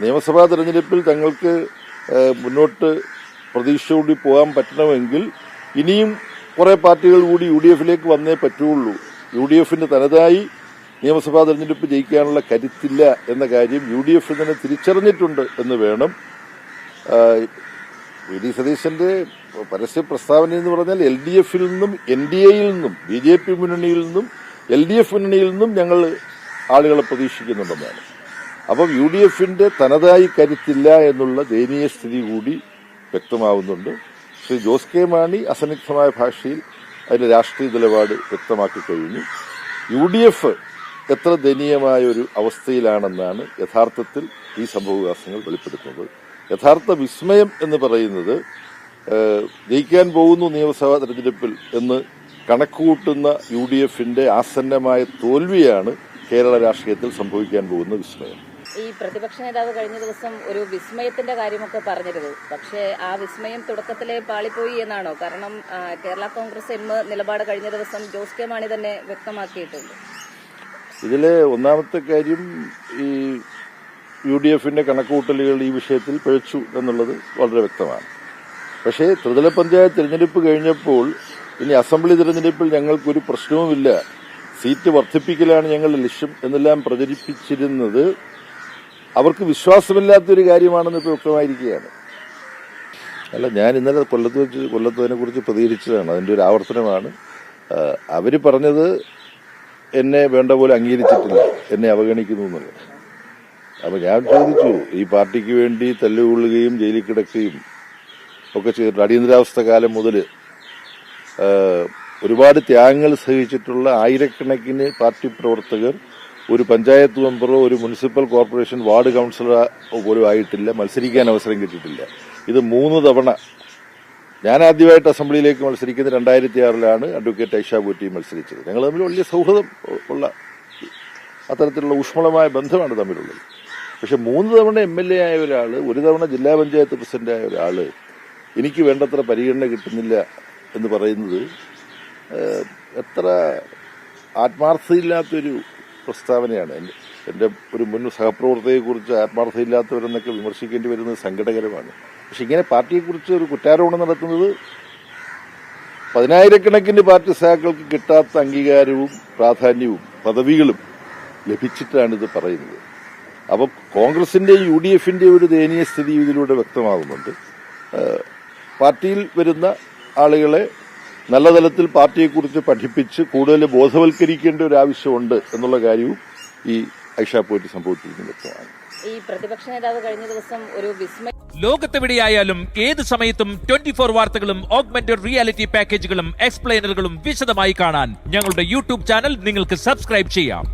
നിയമസഭാ തെരഞ്ഞെടുപ്പിൽ തങ്ങൾക്ക് മുന്നോട്ട് പ്രതീക്ഷയോടെ പോകാൻ പറ്റണമെങ്കിൽ ഇനിയും കുറെ പാർട്ടികൾ കൂടി UDF-ലേക്ക് വന്നേ പറ്റുള്ളൂ. UDF-ന്റെ തനതായി നിയമസഭാ തെരഞ്ഞെടുപ്പ് ജയിക്കാനുള്ള കരുത്തില്ല എന്ന കാര്യം UDF തന്നെ തിരിച്ചറിഞ്ഞിട്ടുണ്ട് എന്ന് വേണം. വി ഡി സതീശന്റെ പരസ്യ പ്രസ്താവന എന്ന് പറഞ്ഞാൽ LDF-ൽ നിന്നും NDA-യിൽ നിന്നും BJP മുന്നണിയിൽ നിന്നും LDF മുന്നണിയിൽ നിന്നും ഞങ്ങൾ ആളുകളെ പ്രതീക്ഷിക്കുന്നുണ്ടെന്നാണ്. അപ്പം UDF-ന്റെ തനതായി കരുത്തില്ല എന്നുള്ള ദയനീയ സ്ഥിതി കൂടി വ്യക്തമാവുന്നുണ്ട്. ശ്രീ ജോസ് കെ മാണി അസന്നിഗ്ധമായ ഭാഷയിൽ അതിന്റെ രാഷ്ട്രീയ നിലപാട് വ്യക്തമാക്കി കഴിഞ്ഞു. UDF എത്ര ദയനീയമായ ഒരു അവസ്ഥയിലാണെന്നാണ് യഥാർത്ഥത്തിൽ ഈ സംഭവവികാസങ്ങൾ വെളിപ്പെടുത്തുന്നത്. യഥാർത്ഥ വിസ്മയം എന്ന് പറയുന്നത് ജയിക്കാൻ പോകുന്നു നിയമസഭാ തെരഞ്ഞെടുപ്പിൽ എന്ന് കണക്കുകൂട്ടുന്ന UDF-ന്റെ ആസന്നമായ തോൽവിയാണ് കേരള രാഷ്ട്രീയത്തിൽ സംഭവിക്കാൻ പോകുന്ന വിസ്മയം. ഈ പ്രതിപക്ഷ നേതാവ് കഴിഞ്ഞ ദിവസം ഒരു വിസ്മയത്തിന്റെ കാര്യമൊക്കെ പറഞ്ഞിരുന്നു. പക്ഷേ ആ വിസ്മയം തുടക്കത്തിലെ പാളിപ്പോയി എന്നാണോ? കാരണം കേരള കോൺഗ്രസ് എം നിലപാട് കഴിഞ്ഞ ദിവസം ജോസ് കെ മാണി തന്നെ വ്യക്തമാക്കിയിട്ടുണ്ട്. ഇതിലെ ഒന്നാമത്തെ കാര്യം ഈ UDF-ന്റെ കണക്കുകൂട്ടലുകൾ ഈ വിഷയത്തിൽ പിഴച്ചു എന്നുള്ളത് വളരെ വ്യക്തമാണ്. പക്ഷേ ത്രിതല പഞ്ചായത്ത് തിരഞ്ഞെടുപ്പ് കഴിഞ്ഞപ്പോൾ ഇനി അസംബ്ലി തിരഞ്ഞെടുപ്പിൽ ഞങ്ങൾക്കൊരു പ്രശ്നവുമില്ല, സീറ്റ് വർദ്ധിപ്പിക്കലാണ് ഞങ്ങളുടെ ലക്ഷ്യം എന്നെല്ലാം പ്രചരിപ്പിച്ചിരുന്നത് അവർക്ക് വിശ്വാസമില്ലാത്തൊരു കാര്യമാണെന്ന് ഇപ്പോൾ വ്യക്തമായിരിക്കുകയാണ്. അല്ല, ഞാൻ ഇന്നലെ കൊല്ലത്തതിനെ കുറിച്ച് പ്രതികരിച്ചതാണ്, അതിന്റെ ഒരു ആവർത്തനമാണ്. അവര് പറഞ്ഞത് എന്നെ വേണ്ട പോലെ അംഗീകരിച്ചിട്ടില്ല, എന്നെ അവഗണിക്കുന്നു എന്നുള്ളത്. അപ്പൊ ഞാൻ ചോദിച്ചു, ഈ പാർട്ടിക്ക് വേണ്ടി തല്ലുകൊള്ളുകയും ജയിലിൽ കിടക്കുകയും ഒക്കെ ചെയ്തിട്ടുണ്ട്, അടിയന്തരാവസ്ഥ കാലം മുതൽ ഒരുപാട് ത്യാഗങ്ങൾ സഹിച്ചിട്ടുള്ള ആയിരക്കണക്കിന് പാർട്ടി പ്രവർത്തകർ ഒരു പഞ്ചായത്ത് മെമ്പറോ ഒരു മുനിസിപ്പൽ കോർപ്പറേഷൻ വാർഡ് കൌൺസിലറോ പോലും ആയിട്ടില്ല, മത്സരിക്കാൻ അവസരം കിട്ടിയിട്ടില്ല. ഇത് 3 തവണ. ഞാൻ ആദ്യമായിട്ട് അസംബ്ലിയിലേക്ക് മത്സരിക്കുന്നത് 2006-ലാണ് അഡ്വക്കേറ്റ് ഐഷ പോറ്റി മത്സരിച്ചത്. ഞങ്ങൾ തമ്മിൽ വലിയ സൗഹൃദം ഉള്ള അത്തരത്തിലുള്ള ഊഷ്മളമായ ബന്ധമാണ് തമ്മിലുള്ളത്. പക്ഷെ 3 തവണ MLA ആയ ഒരാള്, 1 തവണ ജില്ലാ പഞ്ചായത്ത് പ്രസിഡന്റായ ഒരാള് എനിക്ക് വേണ്ടത്ര പരിഗണന കിട്ടുന്നില്ല എന്ന് പറയുന്നത് എത്ര ആത്മാർത്ഥതയില്ലാത്തൊരു പ്രസ്താവനയാണ്. എന്റെ ഒരു മുൻ സഹപ്രവർത്തകയെക്കുറിച്ച് ആത്മാർത്ഥതയില്ലാത്തവരെന്നൊക്കെ വിമർശിക്കേണ്ടി വരുന്നത് സങ്കടകരമാണ്. പക്ഷെ ഇങ്ങനെ പാർട്ടിയെക്കുറിച്ച് ഒരു കുറ്റാരോപണം നടത്തുന്നത് 10,000-കണക്കിന് പാർട്ടി സഹാക്കൾക്ക് കിട്ടാത്ത അംഗീകാരവും പ്രാധാന്യവും പദവികളും ലഭിച്ചിട്ടാണിത് പറയുന്നത്. അപ്പോൾ കോൺഗ്രസിന്റെയും UDF-ന്റെ ഒരു ദയനീയ സ്ഥിതി ഇതിലൂടെ വ്യക്തമാകുന്നുണ്ട്. പാർട്ടിയിൽ വരുന്ന ആളുകളെ നല്ല തലത്തിൽ പാർട്ടിയെക്കുറിച്ച് പഠിപ്പിച്ച് കൂടുതൽ ബോധവൽക്കരിക്കേണ്ട ഒരു ആവശ്യമുണ്ട് എന്നുള്ള കാര്യവും ഈ ഐഷ പോറ്റി സംഭവത്തിൽ നിന്ന് വ്യക്തമാണ്. ഈ പ്രതിപക്ഷ നേതാവ് കഴിഞ്ഞ ദിവസം ഒരു വിസ്മയം. ലോകത്തെവിടെയായാലും ഏത് സമയത്തും 24 വാർത്തകളും ഓഗ്മെന്റഡ് റിയാലിറ്റി പാക്കേജുകളും എക്സ്പ്ലെയിനറുകളും വിശദമായി കാണാൻ ഞങ്ങളുടെ YouTube ചാനൽ നിങ്ങൾക്ക് സബ്സ്ക്രൈബ് ചെയ്യാം.